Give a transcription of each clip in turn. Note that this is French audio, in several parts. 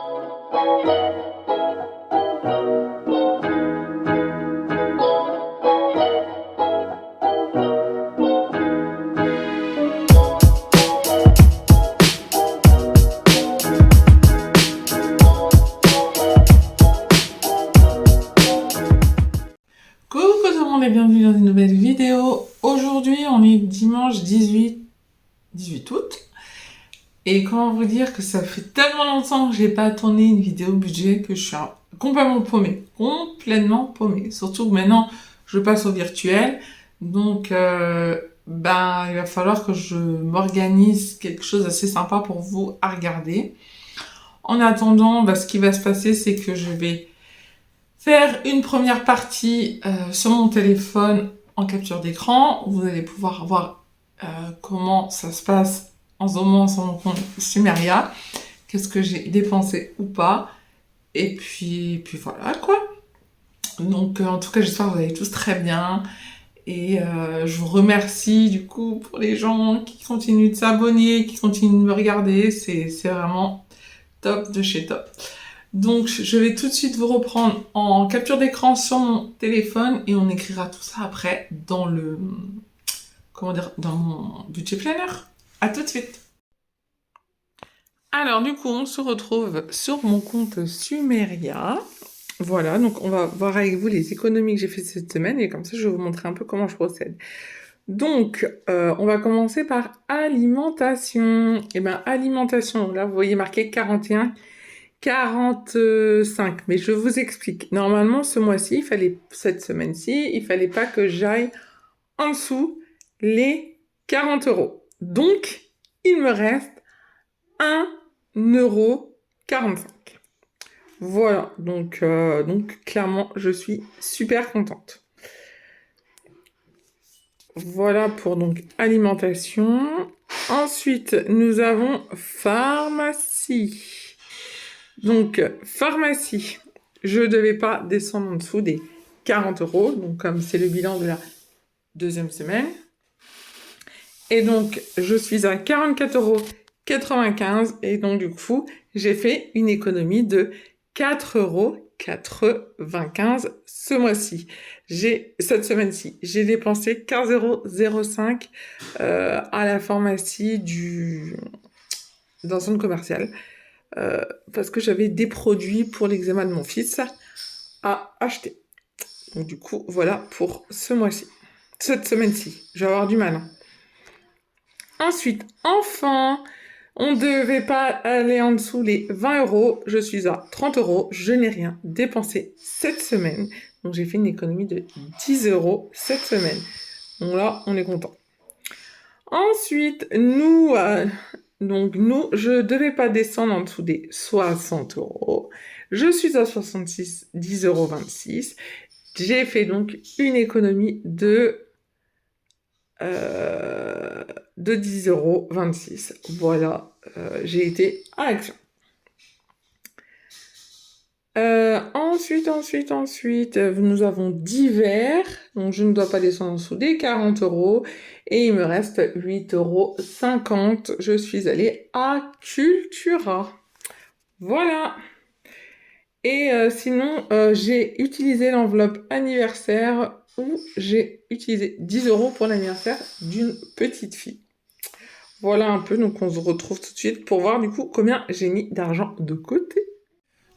Coucou tout le monde et bienvenue dans une nouvelle vidéo. Aujourd'hui on est dimanche 18 août. Et comment vous dire que ça fait tellement longtemps que j'ai pas tourné une vidéo budget que je suis complètement paumée. Complètement paumée. Surtout que maintenant je passe au virtuel. Donc il va falloir que je m'organise quelque chose d'assez sympa pour vous à regarder. En attendant, ce qui va se passer, c'est que je vais faire une première partie sur mon téléphone en capture d'écran. Vous allez pouvoir voir comment ça se passe en zoomant sur mon compte Sumeria. Qu'est-ce que j'ai dépensé ou pas. Et puis voilà quoi. Donc en tout cas, j'espère que vous allez tous très bien. Et je vous remercie du coup pour les gens qui continuent de s'abonner, qui continuent de me regarder. C'est vraiment top de chez top. Donc, je vais tout de suite vous reprendre en capture d'écran sur mon téléphone et on écrira tout ça après dans dans mon budget planner. À tout de suite. Alors, du coup, on se retrouve sur mon compte Sumeria. Voilà, donc on va voir avec vous les économies que j'ai fait cette semaine et comme ça, je vais vous montrer un peu comment je procède. Donc, on va commencer par alimentation. Et alimentation, là, vous voyez marqué 41. 45, mais je vous explique. Normalement, cette semaine-ci, il fallait pas que j'aille en dessous les 40 €. Donc, il me reste 1,45 €. Voilà, donc clairement, je suis super contente. Voilà pour donc alimentation. Ensuite, nous avons pharmacie. Donc, pharmacie, je ne devais pas descendre en dessous des 40 €, donc comme c'est le bilan de la deuxième semaine. Et donc, je suis à 44,95 € et donc du coup, j'ai fait une économie de 4,95 € ce mois-ci. Cette semaine-ci, j'ai dépensé 15,05 € à la pharmacie d'un centre commercial. Parce que j'avais des produits pour l'examen de mon fils à acheter. Donc du coup, voilà pour ce mois-ci. Cette semaine-ci. Je vais avoir du mal. Ensuite, enfin, on ne devait pas aller en dessous les 20 €. Je suis à 30 €. Je n'ai rien dépensé cette semaine. Donc j'ai fait une économie de 10 € cette semaine. Donc là, on est content. Ensuite, je devais pas descendre en dessous des 60 €. Je suis à 10,26 €. J'ai fait donc une économie de 10,26 €. Voilà, j'ai été à l'action. Ensuite, nous avons divers. Donc, je ne dois pas descendre en dessous des 40 €. Et il me reste 8,50 €. Je suis allée à Cultura. Voilà. Et sinon, j'ai utilisé l'enveloppe anniversaire où j'ai utilisé 10 € pour l'anniversaire d'une petite fille. Voilà un peu. Donc, on se retrouve tout de suite pour voir du coup combien j'ai mis d'argent de côté.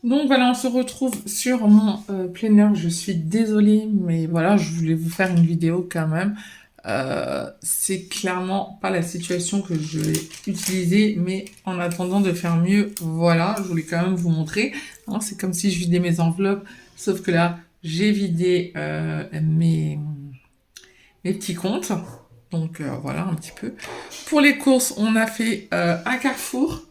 Donc voilà, on se retrouve sur mon planner. Je suis désolée, mais voilà, je voulais vous faire une vidéo quand même. C'est clairement pas la situation que je vais utiliser, mais en attendant de faire mieux, voilà, je voulais quand même vous montrer. Alors, c'est comme si je vidais mes enveloppes, sauf que là, j'ai vidé mes petits comptes. Donc voilà un petit peu. Pour les courses, on a fait à Carrefour.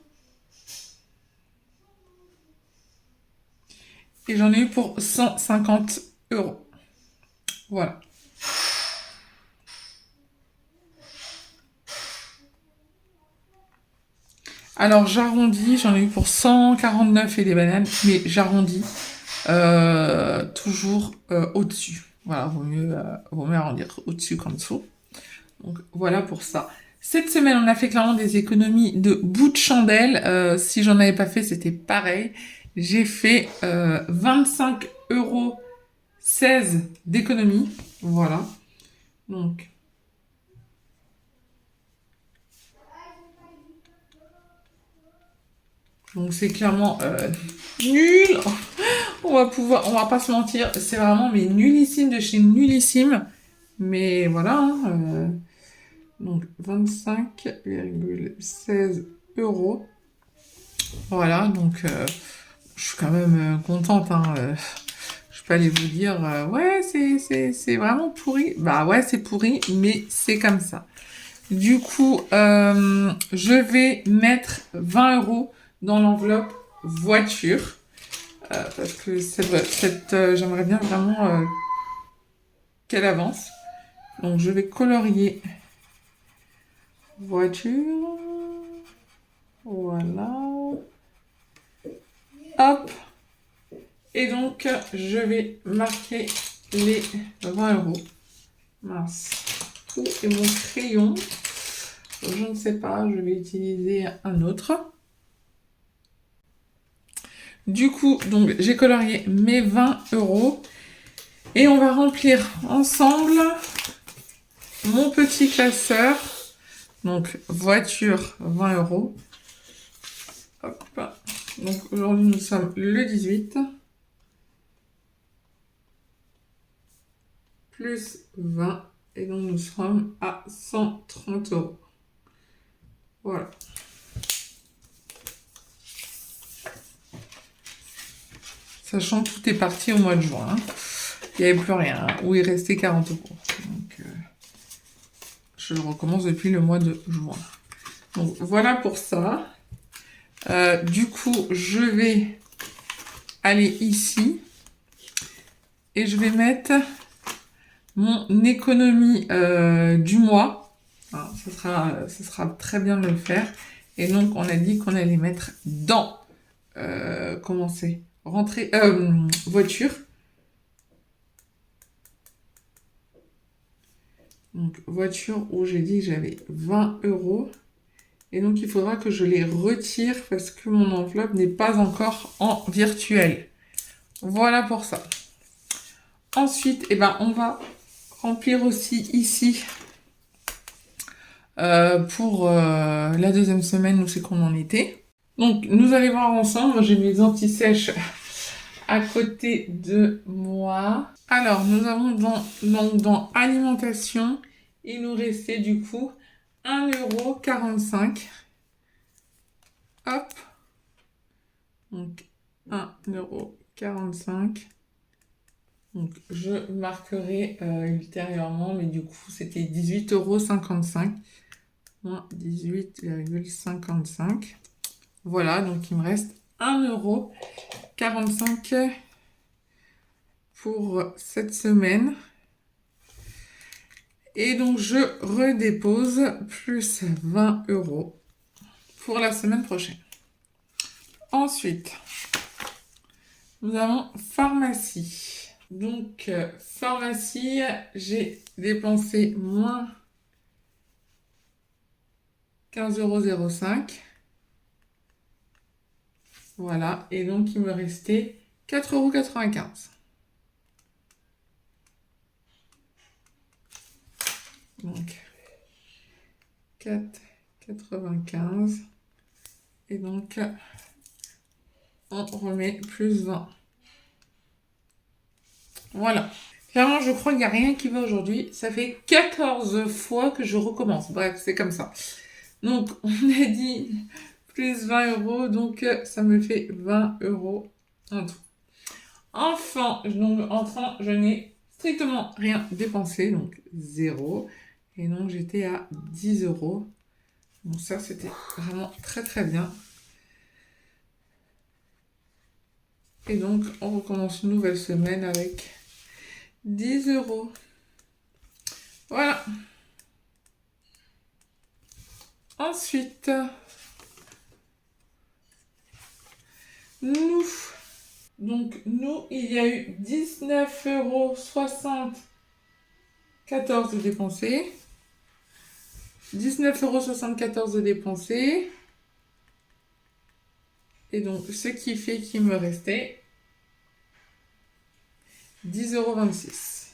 Et j'en ai eu pour 150 €. Voilà. Alors j'arrondis, j'en ai eu pour 149 et des bananes, mais j'arrondis toujours au-dessus. Voilà, vaut mieux arrondir au-dessus qu'en dessous. Donc voilà pour ça. Cette semaine, on a fait clairement des économies de bout de chandelle. Si j'en avais pas fait, c'était pareil. J'ai fait 25,16 € d'économie. Voilà. Donc, c'est clairement nul. On va pas se mentir, c'est vraiment mais nullissime de chez nullissime. Mais voilà, hein, donc 25,16 €. Voilà, donc je suis quand même contente. Hein, je peux aller vous dire, ouais, c'est vraiment pourri. Bah ouais, c'est pourri, mais c'est comme ça. Du coup, je vais mettre 20 € dans l'enveloppe voiture. Parce que j'aimerais bien vraiment qu'elle avance. Donc je vais colorier voiture. Voilà. Hop. Et donc je vais marquer les 20 €. Mince. Où est mon crayon? Je ne sais pas, je vais utiliser un autre. Du coup, donc j'ai colorié mes 20 € et on va remplir ensemble mon petit classeur. Donc voiture 20 €. Hop. Donc aujourd'hui nous sommes le 18. Plus 20. Et donc nous sommes à 130 €. Voilà. Sachant que tout est parti au mois de juin. Hein. Il n'y avait plus rien. Hein, où il restait 40 €. Donc je recommence depuis le mois de juin. Donc voilà pour ça. Du coup, je vais aller ici et je vais mettre mon économie du mois. Alors, ça sera très bien de le faire. Et donc, on a dit qu'on allait mettre dans rentrer voiture. Donc, voiture où j'ai dit que j'avais 20 €. Et donc, il faudra que je les retire parce que mon enveloppe n'est pas encore en virtuel. Voilà pour ça. Ensuite, on va remplir aussi ici pour la deuxième semaine où c'est qu'on en était. Donc, nous allons voir ensemble. J'ai mes anti-sèches à côté de moi. Alors, nous avons dans alimentation, il nous restait du coup 1,45 €. Hop. Donc, 1,45 €. Donc, je marquerai ultérieurement, mais du coup, c'était 18,55 €. Moins 18,55 €. Voilà, donc il me reste 1,45 € pour cette semaine. Et donc, je redépose plus 20 € pour la semaine prochaine. Ensuite, nous avons pharmacie. Donc, pharmacie, j'ai dépensé moins 15,05 €. Voilà, et donc il me restait 4,95 €. Donc, 4,95 €. Et donc, on remet plus 20. Voilà. Clairement, je crois qu'il n'y a rien qui va aujourd'hui. Ça fait 14 fois que je recommence. Bref, c'est comme ça. Donc, on a dit plus 20 €. Donc, ça me fait 20 € en tout. Enfin, je n'ai strictement rien dépensé. Donc, 0. Et donc, j'étais à 10 €. Donc, ça, c'était vraiment très, très bien. Et donc, on recommence une nouvelle semaine avec 10 €. Voilà. Ensuite, nous, il y a eu 19,74 € de dépensés. 19,74 € de dépensés. Et donc, ce qui fait qu'il me restait 10,26 €.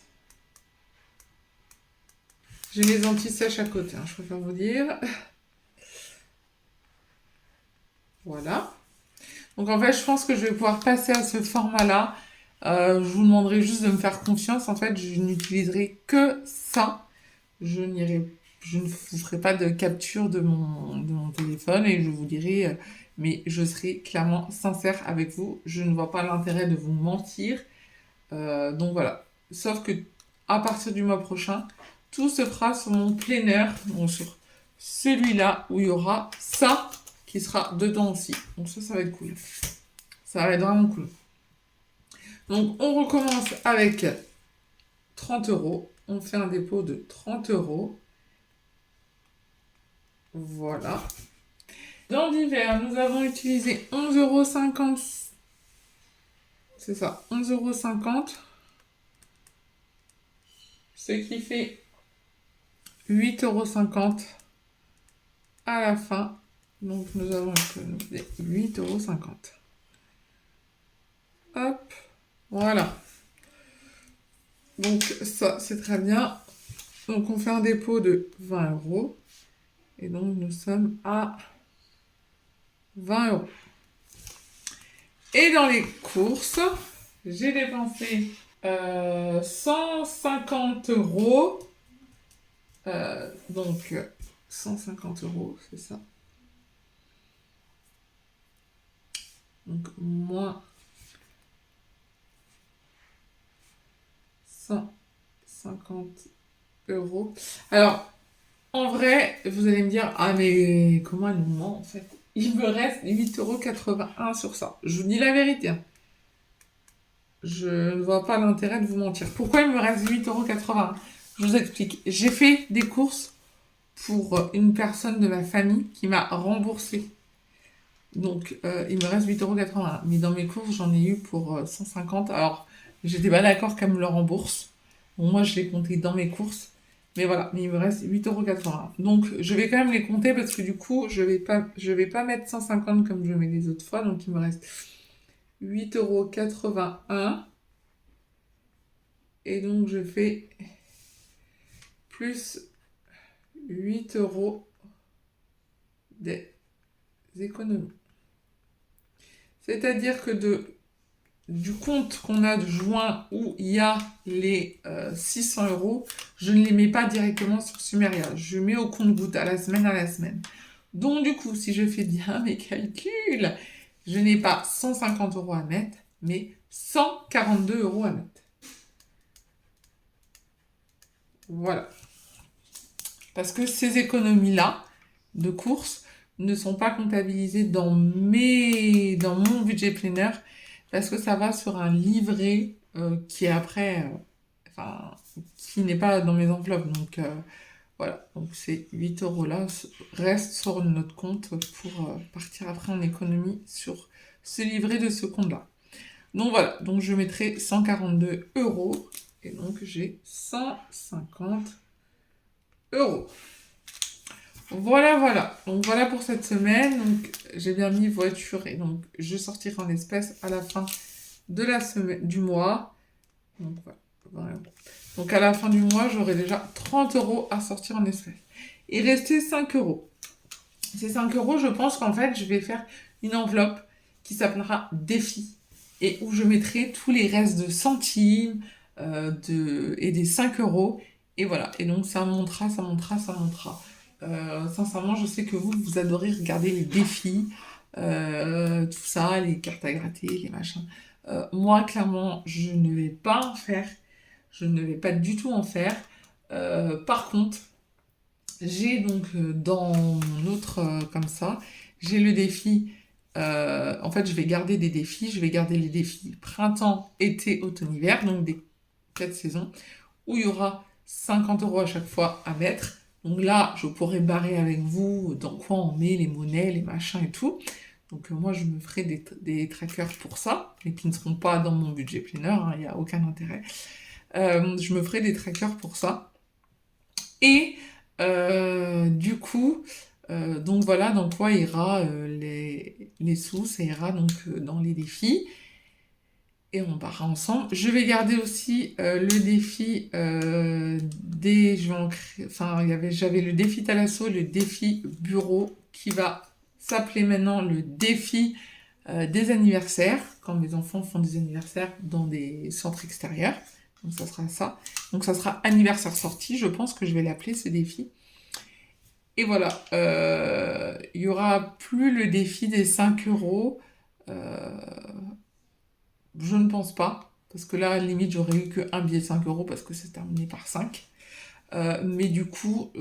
J'ai les anti-sèches à côté, je préfère vous dire. Voilà. Donc en fait, je pense que je vais pouvoir passer à ce format-là. Je vous demanderai juste de me faire confiance. En fait, je n'utiliserai que ça. Je ne vous ferai pas de capture de mon téléphone et je vous dirai, mais je serai clairement sincère avec vous. Je ne vois pas l'intérêt de vous mentir. Donc voilà. Sauf que à partir du mois prochain, tout se fera sur mon planner, donc sur celui-là où il y aura ça qui sera dedans aussi. Donc ça va être cool. Ça va être vraiment cool. Donc on recommence avec 30 €. On fait un dépôt de 30 €. Voilà. Dans l'hiver, nous avons utilisé 11,50 €. C'est ça, 11,50 €. Ce qui fait 8,50 € à la fin. Donc nous avons économisé 8,50 €. Hop, voilà. Donc ça, c'est très bien. Donc on fait un dépôt de 20 €. Et donc nous sommes à 20 €. Et dans les courses, j'ai dépensé 150 €. Donc 150 €, c'est ça. Donc moins 150 €. Alors, en vrai, vous allez me dire, ah mais comment elle nous ment en fait? Il me reste 8,81 € sur ça. Je vous dis la vérité, hein. Je ne vois pas l'intérêt de vous mentir. Pourquoi il me reste 8,81 €? Je vous explique. J'ai fait des courses pour une personne de ma famille qui m'a remboursé. Donc, il me reste 8,81 €. Mais dans mes courses, j'en ai eu pour 150 €. Alors, j'étais pas d'accord qu'elle me le rembourse. Bon, moi, je l'ai compté dans mes courses. Mais voilà, mais il me reste 8,81 €. Donc, je vais quand même les compter parce que du coup, je vais pas mettre 150 comme je mets les autres fois. Donc, il me reste 8,81 €. Et donc, je fais plus 8 € des économies. C'est-à-dire que du compte qu'on a de juin où il y a les 600 €, je ne les mets pas directement sur Sumeria. Je mets au compte-gouttes à la semaine. Donc du coup, si je fais bien mes calculs, je n'ai pas 150 € à mettre, mais 142 € à mettre. Voilà. Parce que ces économies-là de courses ne sont pas comptabilisées dans mon budget planner parce que ça va sur un livret qui est après, qui n'est pas dans mes enveloppes. Donc voilà, donc ces 8 € là restent sur notre compte pour partir après en économie sur ce livret de ce compte-là. Donc voilà, donc je mettrai 142 € et donc j'ai 150 €. Voilà. Donc voilà pour cette semaine. Donc j'ai bien mis voiture et donc je sortirai en espèces à la fin de la semaine du mois. Donc voilà. Donc à la fin du mois, j'aurai déjà 30 € à sortir en espèces. Il restait 5 €. Ces 5 €, je pense qu'en fait, je vais faire une enveloppe qui s'appellera défi et où je mettrai tous les restes de centimes et des 5 €. Et voilà. Et donc ça montera. Sincèrement, je sais que vous adorez regarder les défis, tout ça, les cartes à gratter, les machins. Moi, clairement, je ne vais pas en faire. Je ne vais pas du tout en faire. Par contre, j'ai donc dans mon autre comme ça, j'ai le défi. En fait, je vais garder des défis. Je vais garder les défis printemps, été, automne, hiver, donc des 4 saisons, où il y aura 50 € à chaque fois à mettre. Donc là, je pourrais barrer avec vous dans quoi on met les monnaies, les machins et tout. Donc moi, je me ferai des trackers pour ça, mais qui ne seront pas dans mon budget planner, il n'y a aucun intérêt. Je me ferai des trackers pour ça. Et Du coup, donc voilà dans quoi ira les sous, ça ira donc dans les défis. Et on barra ensemble. Je vais garder aussi le défi des... Je vais en créer, enfin, j'avais le défi Thalasso, le défi bureau, qui va s'appeler maintenant le défi des anniversaires, quand mes enfants font des anniversaires dans des centres extérieurs. Donc ça sera ça. Donc ça sera anniversaire sorti, je pense que je vais l'appeler ce défi. Et voilà, il y aura plus le défi des 5 euros. Euh, je ne pense pas, parce que là, à la limite, j'aurais eu qu'un billet de 5 euros parce que c'est terminé par 5. Mais du coup,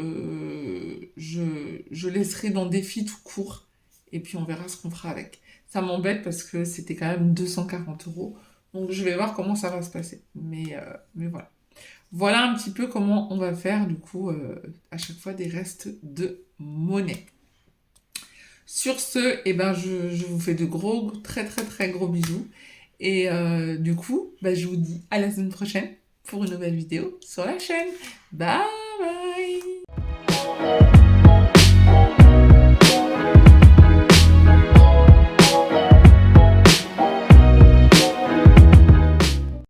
je laisserai dans défi tout court et puis on verra ce qu'on fera avec. Ça m'embête parce que c'était quand même 240 euros. Donc je vais voir comment ça va se passer. Mais voilà. Voilà un petit peu comment on va faire du coup à chaque fois des restes de monnaie. Sur ce, eh ben, je vous fais de gros, très très très gros bisous. Et du coup, bah, je vous dis à la semaine prochaine pour une nouvelle vidéo sur la chaîne. Bye bye!